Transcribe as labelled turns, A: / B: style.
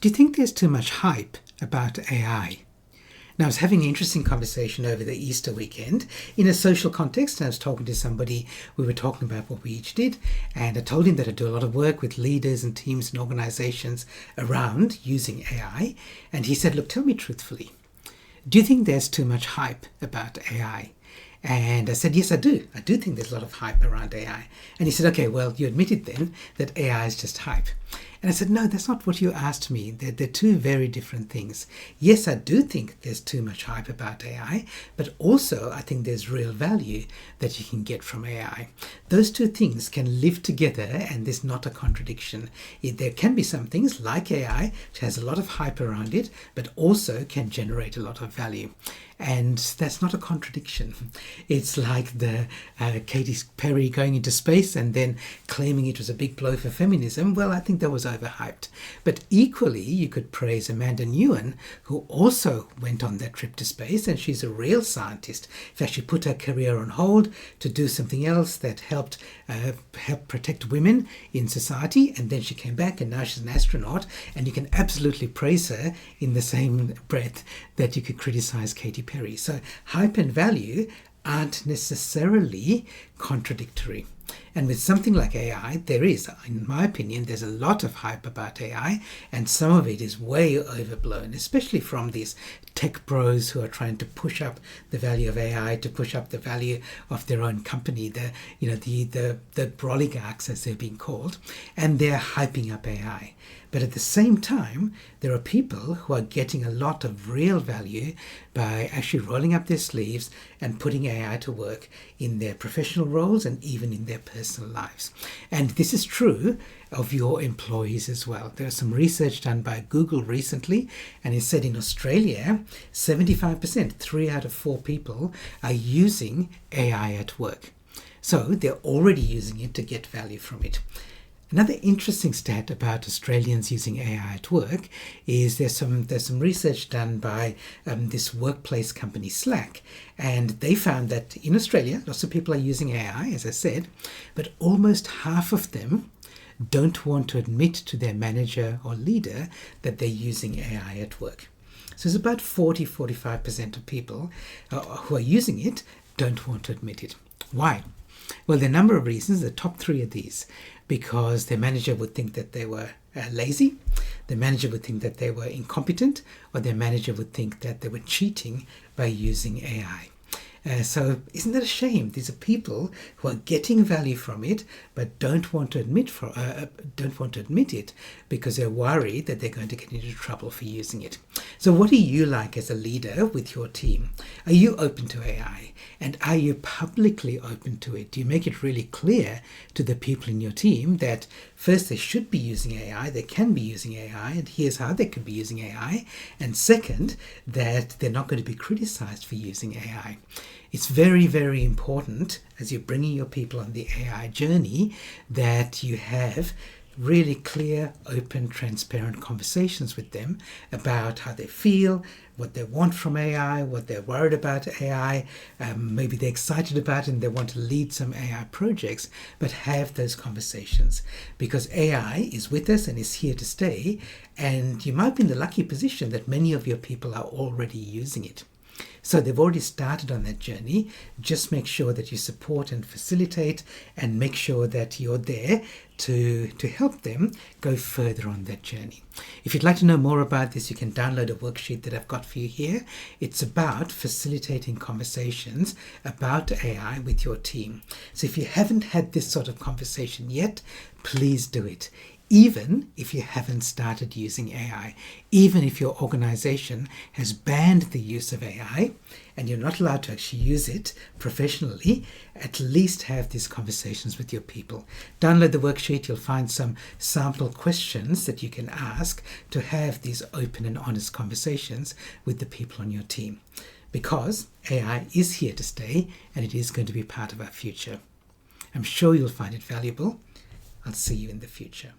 A: Do you think there's too much hype about AI? Now, I was having an interesting conversation over the Easter weekend in a social context. I was talking to somebody, we were talking about what we each did, and I told him that I do a lot of work with leaders and teams and organizations around using AI. And he said, look, tell me truthfully, do you think there's too much hype about AI? And I said, yes, I do. I do think there's a lot of hype around AI. And he said, okay, well, you admitted then that AI is just hype. And I said, no, that's not what you asked me. They're two very different things. Yes, I do think there's too much hype about AI, but also I think there's real value that you can get from AI. Those two things can live together, and there's not a contradiction. There can be some things like AI, which has a lot of hype around it, but also can generate a lot of value. And that's not a contradiction. It's like the Katy Perry going into space and then claiming it was a big blow for feminism. Well, I think that was overhyped. But equally, you could praise Amanda Nguyen, who also went on that trip to space, and she's a real scientist. In fact, she put her career on hold to do something else that help protect women in society, and then she came back, and now she's an astronaut, and you can absolutely praise her in the same breath that you could criticize Katy Perry. So hype and value aren't necessarily contradictory. And with something like AI, there is, in my opinion, there's a lot of hype about AI, and some of it is way overblown, especially from these tech bros who are trying to push up the value of AI, to push up the value of their own company, the oligarchs, as they're being called, and they're hyping up AI. But at the same time, there are people who are getting a lot of real value by actually rolling up their sleeves and putting AI to work in their professional roles and even in their personal lives. And this is true of your employees as well. There was some research done by Google recently, and it said in Australia, 75%, 3 out of 4 people are using AI at work. So they're already using it to get value from it. Another interesting stat about Australians using AI at work is there's some research done by this workplace company Slack, and they found that in Australia, lots of people are using AI, as I said, but almost half of them don't want to admit to their manager or leader that they're using AI at work. So it's about 45% of people who are using it don't want to admit it. Why? Well, there are a number of reasons. The top 3 are these: because their manager would think that they were lazy, their manager would think that they were incompetent, or their manager would think that they were cheating by using AI. So isn't that a shame? These are people who are getting value from it, but don't want to admit it because they're worried that they're going to get into trouble for using it. So what are you like as a leader with your team? Are you open to AI? And are you publicly open to it? Do you make it really clear to the people in your team that first, they should be using AI, they can be using AI, and here's how they could be using AI, and second, that they're not going to be criticized for using AI? It's very, very important as you're bringing your people on the AI journey that you have really clear, open, transparent conversations with them about how they feel, what they want from AI, what they're worried about AI, maybe they're excited about it and they want to lead some AI projects, but have those conversations, because AI is with us and is here to stay, and you might be in the lucky position that many of your people are already using it. So they've already started on that journey. Just make sure that you support and facilitate, and make sure that you're there to help them go further on that journey. If you'd like to know more about this, you can download a worksheet that I've got for you here. It's about facilitating conversations about AI with your team. So if you haven't had this sort of conversation yet, please do it. Even if you haven't started using AI, even if your organization has banned the use of AI and you're not allowed to actually use it professionally, at least have these conversations with your people. Download the worksheet. You'll find some sample questions that you can ask to have these open and honest conversations with the people on your team. Because AI is here to stay, and it is going to be part of our future. I'm sure you'll find it valuable. I'll see you in the future.